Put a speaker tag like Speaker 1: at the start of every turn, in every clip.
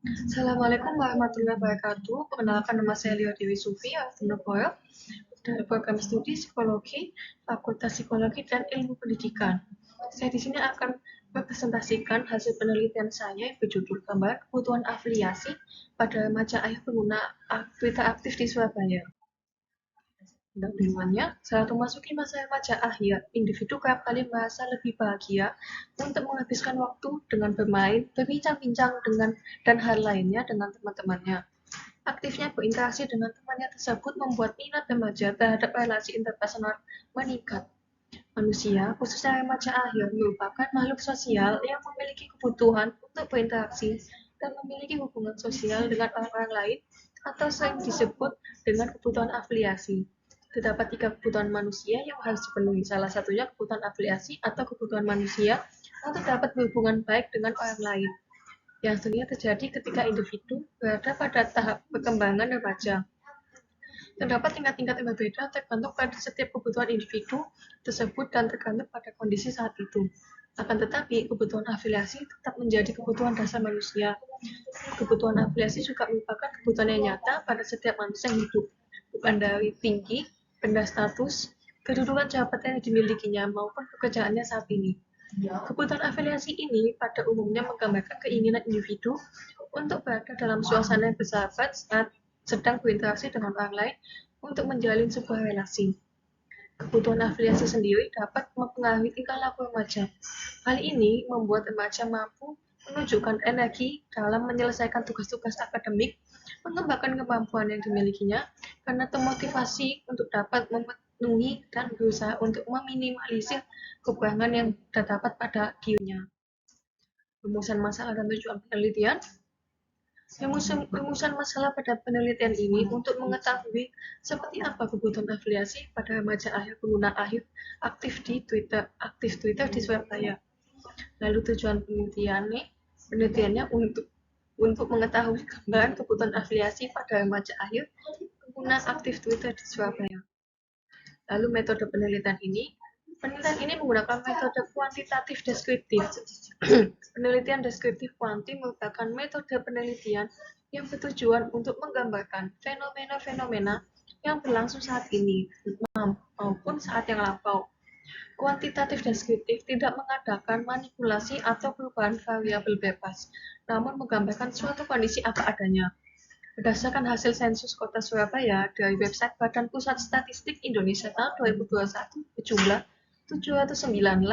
Speaker 1: Assalamualaikum warahmatullahi wabarakatuh. Perkenalkan, nama saya Leo Dewi Sufi Artunokoyo dari program studi psikologi, Fakultas Psikologi dan Ilmu Pendidikan. Saya di sini akan mempresentasikan hasil penelitian saya yang berjudul gambar kebutuhan afiliasi pada remaja ayah pengguna Twitter aktif di Surabaya. Pendampingannya, saat memasuki masa remaja akhir, individu kerap kali merasa lebih bahagia untuk menghabiskan waktu dengan bermain, berbincang-bincang dan hal lainnya dengan teman-temannya. Aktifnya berinteraksi dengan temannya tersebut membuat minat remaja terhadap relasi interpersonal meningkat. Manusia, khususnya remaja akhir, merupakan makhluk sosial yang memiliki kebutuhan untuk berinteraksi dan memiliki hubungan sosial dengan orang-orang lain atau sering disebut dengan kebutuhan afiliasi. Terdapat 3 kebutuhan manusia yang harus dipenuhi, salah satunya kebutuhan afiliasi atau kebutuhan manusia untuk dapat berhubungan baik dengan orang lain, yang sering terjadi ketika individu berada pada tahap perkembangan remaja. Terdapat tingkat-tingkat yang berbeda tergantung pada setiap kebutuhan individu tersebut dan tergantung pada kondisi saat itu. Akan tetapi, kebutuhan afiliasi tetap menjadi kebutuhan dasar manusia. Kebutuhan afiliasi juga merupakan kebutuhan yang nyata pada setiap manusia yang hidup, bukan dari tinggi, benda status, kedudukan jabatan yang dimilikinya maupun pekerjaannya saat ini. Kebutuhan afiliasi ini pada umumnya menggambarkan keinginan individu untuk berada dalam suasana yang bersahabat saat sedang berinteraksi dengan orang lain untuk menjalin sebuah relasi. Kebutuhan afiliasi sendiri dapat mempengaruhi tingkah laku remaja. Hal ini membuat remaja mampu menunjukkan energi dalam menyelesaikan tugas-tugas akademik, mengembangkan kemampuan yang dimilikinya, karena termotivasi untuk dapat memenuhi dan berusaha untuk meminimalisir kekurangan yang terdapat pada dirinya. Rumusan masalah dan tujuan penelitian. Rumusan masalah pada penelitian ini untuk mengetahui seperti apa kebutuhan afiliasi pada remaja akhir pengguna akhir aktif Twitter di Surabaya. Lalu tujuan penelitiannya untuk mengetahui gambaran kebutuhan afiliasi pada remaja akhir pengguna aktif Twitter di Surabaya. Lalu metode penelitian ini menggunakan metode kuantitatif deskriptif. Penelitian deskriptif kuanti merupakan metode penelitian yang bertujuan untuk menggambarkan fenomena-fenomena yang berlangsung saat ini maupun saat yang lampau. Kuantitatif deskriptif tidak mengadakan manipulasi atau perubahan variabel bebas, namun menggambarkan suatu kondisi apa adanya. Berdasarkan hasil sensus Kota Surabaya dari website Badan Pusat Statistik Indonesia tahun 2021 berjumlah 709.846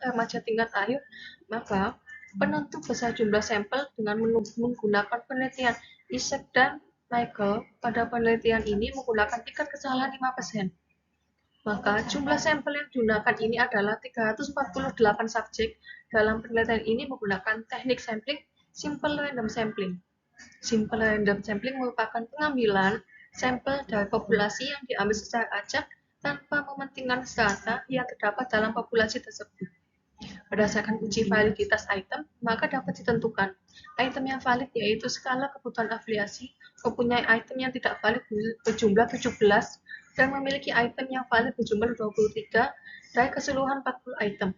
Speaker 1: remaja tingkat akhir, maka penentu besar jumlah sampel dengan menggunakan penelitian Isaac dan Michael pada penelitian ini menggunakan tingkat kesalahan 5%. Maka jumlah sampel yang digunakan ini adalah 348 subjek. Dalam penelitian ini menggunakan teknik sampling simple random sampling. Simple random sampling merupakan pengambilan sampel dari populasi yang diambil secara acak tanpa mementingkan strata yang terdapat dalam populasi tersebut. Berdasarkan uji validitas item, maka dapat ditentukan item yang valid yaitu skala kebutuhan afiliasi mempunyai item yang tidak valid berjumlah 17 dan memiliki item yang valid berjumlah 23 dari keseluruhan 40 item.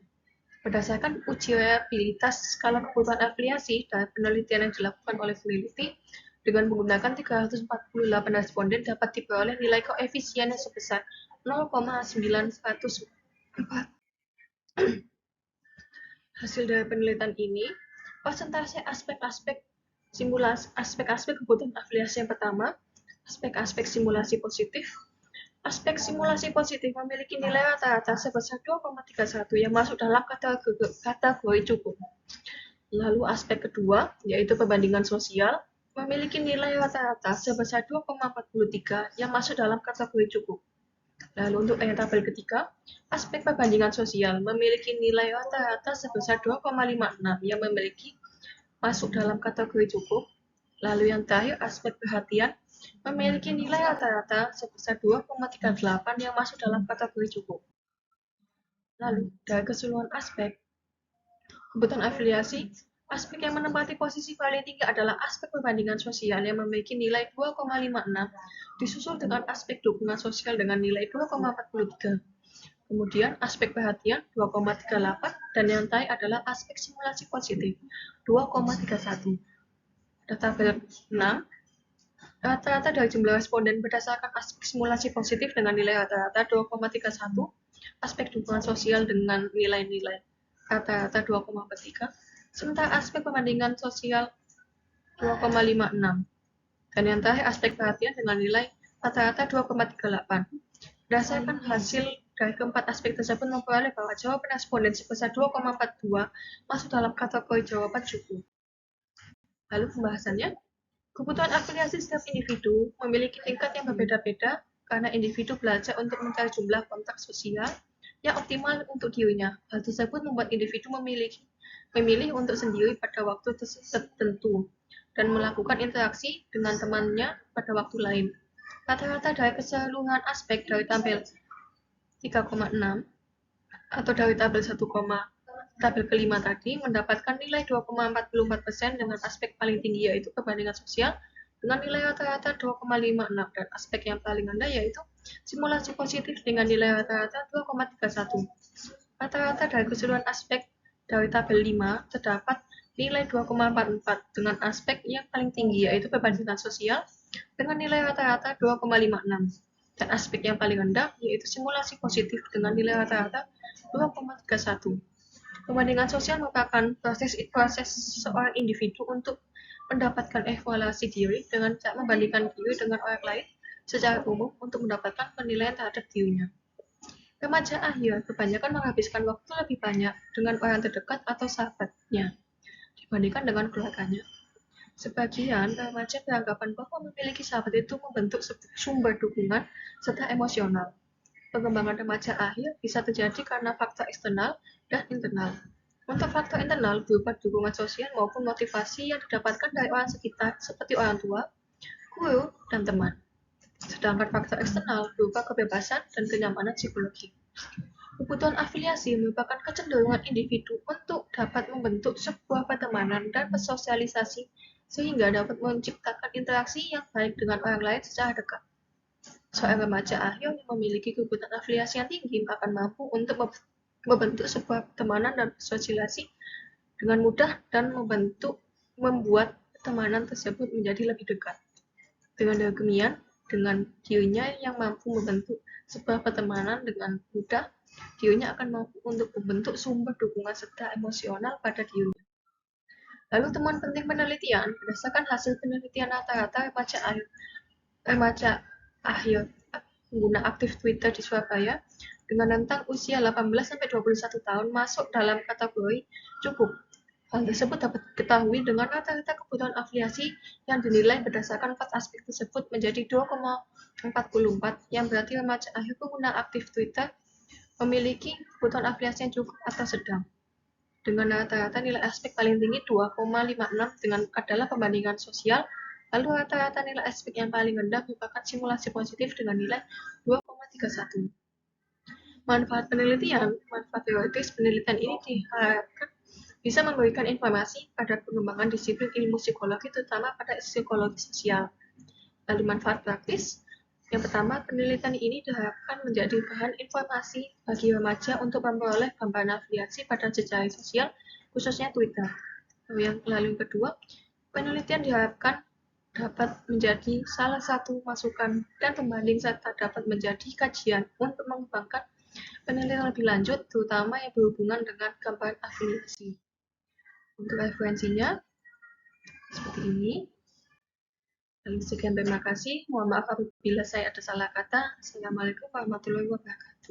Speaker 1: Berdasarkan uji reliabilitas skala kebutuhan afiliasi dari penelitian yang dilakukan oleh peneliti, dengan menggunakan 348 responden dapat diperoleh nilai koefisien yang sebesar 0,9104. Hasil dari penelitian ini, persentase aspek-aspek kebutuhan afiliasi yang pertama, aspek-aspek simulasi positif. Aspek simulasi positif memiliki nilai rata-rata sebesar 2,31 yang masuk dalam kategori cukup. Lalu aspek kedua, yaitu perbandingan sosial, memiliki nilai rata-rata sebesar 2,43 yang masuk dalam kategori cukup. Lalu untuk yang tabel ketiga, aspek perbandingan sosial memiliki nilai rata-rata sebesar 2,56 yang masuk dalam kategori cukup. Lalu yang terakhir, aspek perhatian memiliki nilai rata-rata sebesar 2,38 yang masuk dalam kategori cukup. Lalu, dari keseluruhan aspek kebutuhan afiliasi, aspek yang menempati posisi paling tinggi adalah aspek perbandingan sosial yang memiliki nilai 2,56, disusul dengan aspek dukungan sosial dengan nilai 2,43. Kemudian aspek perhatian 2,38 dan yang terakhir adalah aspek simulasi positif 2,31. tabel 6, rata-rata dari jumlah responden berdasarkan aspek simulasi positif dengan nilai rata-rata 2,31, aspek dukungan sosial dengan nilai-nilai rata-rata 2,43, sementara aspek pembandingan sosial 2,56, dan yang terakhir aspek perhatian dengan nilai rata-rata 2,38. Berdasarkan hasil dari keempat aspek tersebut memperoleh bahwa jawaban responden sebesar 2,42 masuk dalam kategori jawaban cukup. Lalu pembahasannya, kebutuhan afiliasi setiap individu memiliki tingkat yang berbeda-beda karena individu belajar untuk mencari jumlah kontak sosial yang optimal untuk dirinya. Hal tersebut membuat individu memilih untuk sendiri pada waktu tertentu dan melakukan interaksi dengan temannya pada waktu lain. Rata-rata dari keseluruhan aspek dari tabel 3,6 atau dari tabel 1, tabel kelima tadi mendapatkan nilai 2,44% dengan aspek paling tinggi yaitu perbandingan sosial dengan nilai rata-rata 2,56 dan aspek yang paling rendah yaitu simulasi positif dengan nilai rata-rata 2,31. Rata-rata dari keseluruhan aspek dari tabel 5 terdapat nilai 2,44 dengan aspek yang paling tinggi yaitu perbandingan sosial dengan nilai rata-rata 2,56 dan aspek yang paling rendah yaitu simulasi positif dengan nilai rata-rata 2,31. Perbandingan sosial merupakan proses seorang individu untuk mendapatkan evaluasi diri dengan cara membandingkan diri dengan orang lain secara umum untuk mendapatkan penilaian terhadap dirinya. Remaja akhir kebanyakan menghabiskan waktu lebih banyak dengan orang terdekat atau sahabatnya dibandingkan dengan keluarganya. Sebagian remaja beranggapan bahwa memiliki sahabat itu membentuk sumber dukungan serta emosional. Pengembangan remaja akhir bisa terjadi karena faktor eksternal dan internal. Untuk faktor internal berupa dukungan sosial maupun motivasi yang didapatkan dari orang sekitar seperti orang tua, guru, dan teman. Sedangkan faktor eksternal berupa kebebasan dan kenyamanan psikologi. Kebutuhan afiliasi merupakan kecenderungan individu untuk dapat membentuk sebuah pertemanan dan bersosialisasi sehingga dapat menciptakan interaksi yang baik dengan orang lain secara dekat. Seorang remaja akhir yang memiliki kebutuhan afiliasi yang tinggi akan mampu untuk membentuk sebuah pertemanan dan bersosialisasi dengan mudah dan membuat pertemanan tersebut menjadi lebih dekat. Dengan demikian, dengan dirinya yang mampu membentuk sebuah pertemanan dengan mudah, dirinya akan mampu untuk membentuk sumber dukungan serta emosional pada dirinya. Lalu temuan penting penelitian, berdasarkan hasil penelitian rata-rata remaja akhir pengguna aktif Twitter di Surabaya dengan rentang usia 18-21 tahun masuk dalam kategori cukup. Hal tersebut dapat diketahui dengan rata-rata kebutuhan afiliasi yang dinilai berdasarkan 4 aspek tersebut menjadi 2,44, yang berarti remaja akhir pengguna aktif Twitter memiliki kebutuhan afiliasi yang cukup atau sedang. Dengan rata-rata nilai aspek paling tinggi 2,56 dengan adalah pembandingan sosial, lalu rata-rata nilai aspek yang paling rendah merupakan simulasi positif dengan nilai 2,31. Manfaat teoritis penelitian ini diharapkan bisa memberikan informasi pada pengembangan disiplin ilmu psikologi, terutama pada psikologi sosial. Lalu manfaat praktis, yang pertama, penelitian ini diharapkan menjadi bahan informasi bagi remaja untuk memperoleh gambaran afiliasi pada jejaring sosial, khususnya Twitter. Lalu yang kedua, penelitian diharapkan dapat menjadi salah satu masukan dan pembanding serta dapat menjadi kajian untuk mengembangkan penelitian lebih lanjut, terutama yang berhubungan dengan gambaran afiliasi. Untuk referensinya seperti ini. Dan sekian, terima kasih. Mohon maaf apabila saya ada salah kata. Assalamualaikum warahmatullahi wabarakatuh.